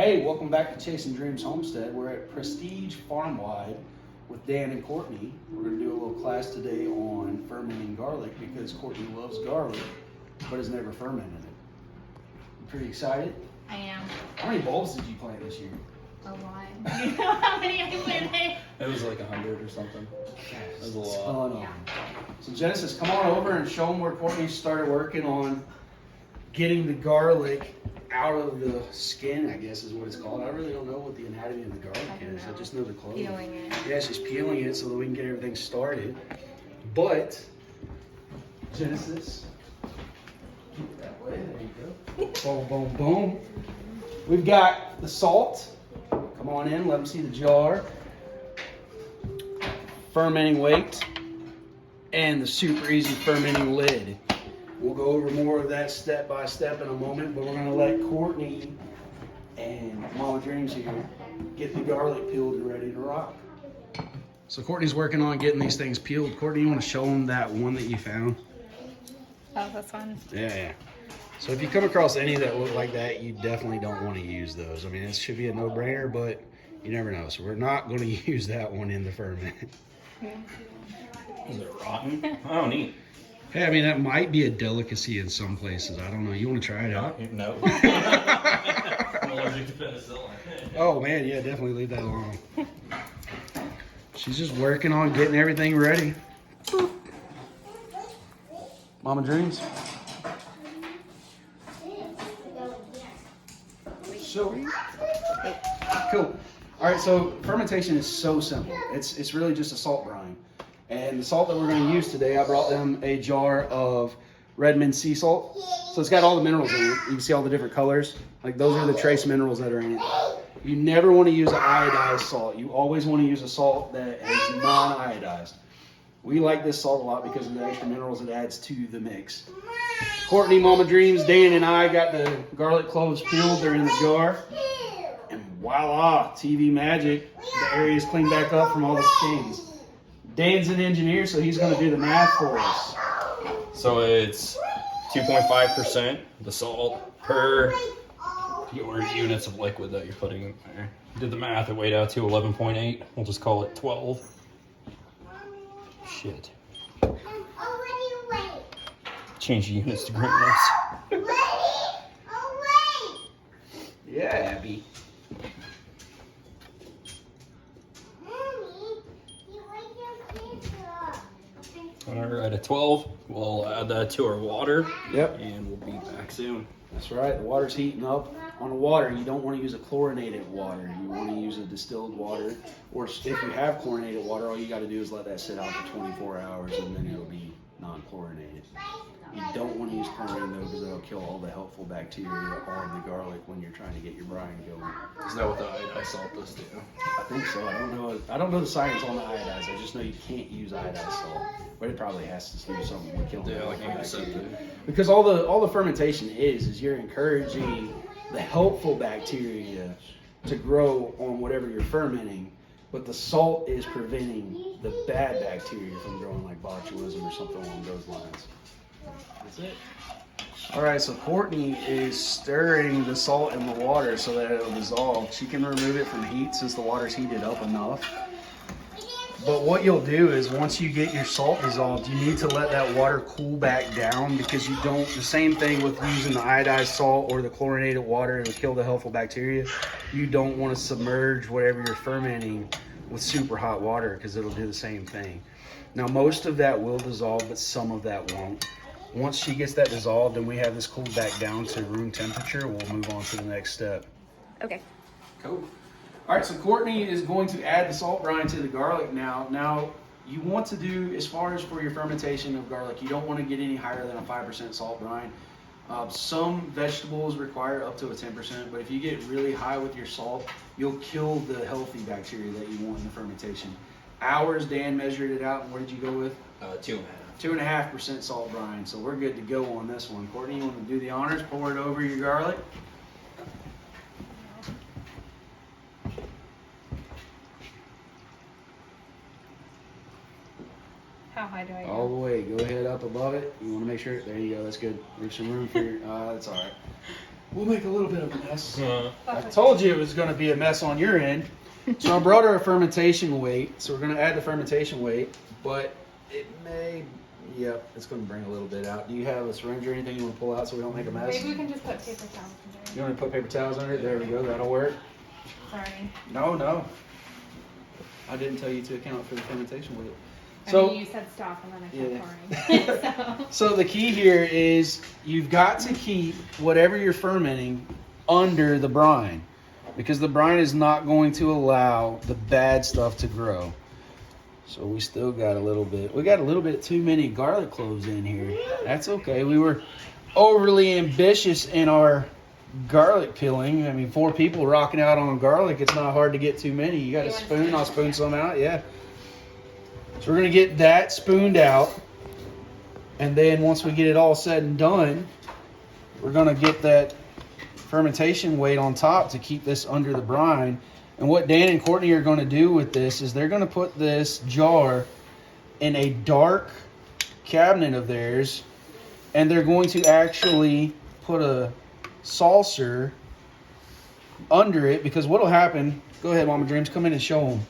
Hey, welcome back to Chasing Dreams Homestead. We're at Prestige Farmwide with Dan and Courtney. We're going to do a little class today on fermenting garlic because Courtney loves garlic but has never fermented it. You pretty excited? I am. How many bulbs did you plant this year? A lot. You know how many I planted? It was like 100 or something. That was a lot. Yeah. So Genesis, come on over and show them where Courtney started working on getting the garlic out of the skin, I guess is what it's called. I really don't know what the anatomy of the garlic is. I just know the clothes. Peeling it. Yeah, she's peeling it so that we can get everything started. But, Genesis, keep it that way. There you go. Boom, boom, boom. We've got the salt. Come on in, let them see the jar. Fermenting weight. And the super easy fermenting lid. We'll go over more of that step by step in a moment, but we're going to let Courtney and Mama Dreams here get the garlic peeled and ready to rock. So Courtney's working on getting these things peeled. Courtney, you want to show them that one that you found? Oh, this one? Yeah. So if you come across any that look like that, you definitely don't want to use those. I mean, it should be a no-brainer, but you never know. So we're not going to use that one in the ferment. Is it rotten? Oh, neat. Hey, I mean, that might be a delicacy in some places. I don't know. You want to try it out? No. I'm allergic to penicillin. Oh, man, yeah, definitely leave that alone. She's just working on getting everything ready. Mama Dreams? So, cool. All right, so fermentation is so simple. It's really just a salt brine. And the salt that we're going to use today, I brought them a jar of Redmond sea salt. So it's got all the minerals in it. You can see all the different colors. Like those are the trace minerals that are in it. You never want to use an iodized salt. You always want to use a salt that is non-iodized. We like this salt a lot because of the extra minerals it adds to the mix. Courtney, Mama Dreams, Dan, and I got the garlic cloves peeled. They're in the jar. And voila, TV magic. The area is cleaned back up from all the stains. Dan's an engineer, so he's going to do the math for us. So it's 2.5% the salt per your units of liquid that you're putting in there. Did the math, it weighed out to 11.8. We'll just call it 12. Shit. Change the units to grams. Yeah, Abby. Alright, at 12, we'll add that to our water. Yep. And we'll be back soon. That's right. The water's heating up. On the water, you don't want to use a chlorinated water. You want to use a distilled water. Or if you have chlorinated water, all you got to do is let that sit out for 24 hours and then it'll be non-chlorinated. You don't want to use chlorine though because it'll kill all the helpful bacteria on the garlic when you're trying to get your brine going. Is that what the iodized salt does too? I think so. I don't know the science on the iodized. I just know you can't use iodized salt, but it probably has to do something with killing Yeah, like you said. because all the fermentation is you're encouraging the helpful bacteria to grow on whatever you're fermenting, but the salt is preventing the bad bacteria from growing, like botulism or something along those lines. That's it. All right, so Courtney is stirring the salt in the water so that it'll dissolve. She can remove it from heat since the water's heated up enough. But what you'll do is once you get your salt dissolved, you need to let that water cool back down because you don't, the same thing with using the iodized salt or the chlorinated water, it'll kill the helpful bacteria. You don't want to submerge whatever you're fermenting with super hot water because it'll do the same thing. Now most of that will dissolve, but some of that won't. Once she gets that dissolved and we have this cooled back down to room temperature, we'll move on to the next step. Okay. Cool. All right, so Courtney is going to add the salt brine to the garlic now. Now, you want to do, as far as for your fermentation of garlic, you don't want to get any higher than a 5% salt brine. Some vegetables require up to a 10%, but if you get really high with your salt, you'll kill the healthy bacteria that you want in the fermentation. Ours, Dan measured it out, and what did you go with? 2.5. 2.5% salt brine, so we're good to go on this one. Courtney, you want to do the honors? Pour it over your garlic. How high do I go? All the way. Go ahead up above it. You want to make sure. There you go. That's good. Leave some room for your. That's all right. We'll make a little bit of a mess. Uh, I told you it was going to be a mess on your end. So I brought her a fermentation weight. So we're going to add the fermentation weight, but it may, yep, it's going to bring a little bit out. Do you have a syringe or anything you want to pull out so we don't make a mess? Maybe we can just put paper towels in You there. want to put paper towels under it? There we go. That'll work. Sorry. No. I didn't tell you to account for the fermentation weight. I So, mean, you said stop and then I kept pouring. so the key here is you've got to keep whatever you're fermenting under the brine, because the brine is not going to allow the bad stuff to grow. So we still got a little bit. We got a little bit too many garlic cloves in here. That's okay. We were overly ambitious in our garlic peeling. I mean, 4 people rocking out on garlic. It's not hard to get too many. You got a spoon? I'll spoon some out. Yeah. So we're going to get that spooned out. And then once we get it all said and done, we're going to get that fermentation weight on top to keep this under the brine. And what Dan and Courtney are going to do with this is they're going to put this jar in a dark cabinet of theirs, and they're going to actually put a saucer under it, because what will happen, go ahead Mama Dreams, come in and show them.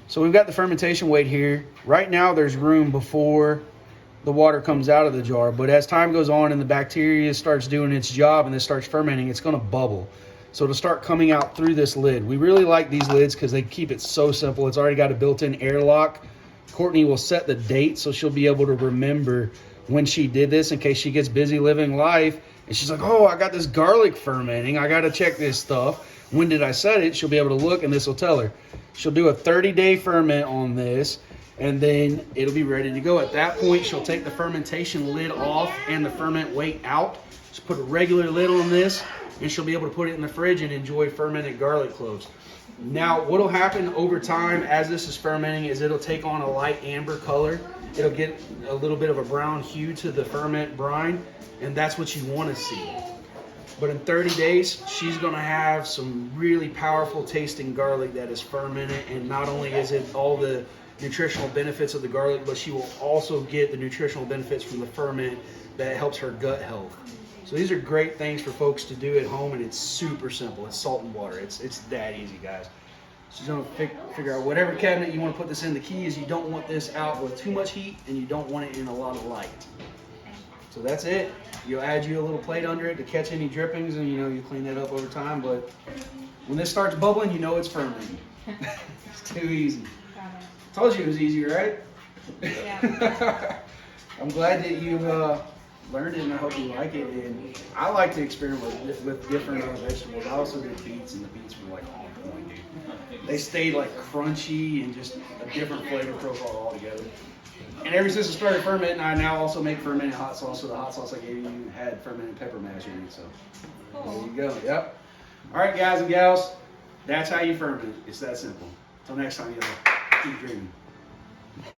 So we've got the fermentation weight here. Right now there's room before the water comes out of the jar, but as time goes on and the bacteria starts doing its job and this starts fermenting, it's going to bubble. So it'll start coming out through this lid. We really like these lids because they keep it so simple. It's already got a built-in airlock. Courtney will set the date so she'll be able to remember when she did this in case she gets busy living life and she's like, oh, I got this garlic fermenting, I got to check this stuff. When did I set it? She'll be able to look and this will tell her. She'll do a 30-day ferment on this, and then it'll be ready to go. At that point, she'll take the fermentation lid off and the ferment weight out. Just put a regular lid on this, and she'll be able to put it in the fridge and enjoy fermented garlic cloves. Now, what'll happen over time as this is fermenting is it'll take on a light amber color. It'll get a little bit of a brown hue to the ferment brine, and that's what you want to see. But in 30 days, she's going to have some really powerful tasting garlic that is fermented, and not only is it all the nutritional benefits of the garlic, but she will also get the nutritional benefits from the ferment that helps her gut health. So these are great things for folks to do at home, and it's super simple. It's salt and water. It's that easy, guys. So you're going to figure out whatever cabinet you want to put this in. The key is you don't want this out with too much heat, and you don't want it in a lot of light. So that's it. You'll add you a little plate under it to catch any drippings, and you clean that up over time. But when this starts bubbling, you know it's fermenting. It's too easy. Got it. Told you it was easy, right? Yeah. I'm glad that you learned it, and I hope you like it. And I like to experiment with different vegetables. I also did beets, and the beets were like on point, dude. They stayed like crunchy and just a different flavor profile altogether. And ever since I started fermenting, I now also make fermented hot sauce. So the hot sauce I gave you had fermented pepper mash in it. So there you go. Yep. All right, guys and gals, that's how you ferment. It's that simple. Until next time, y'all, keep dreaming.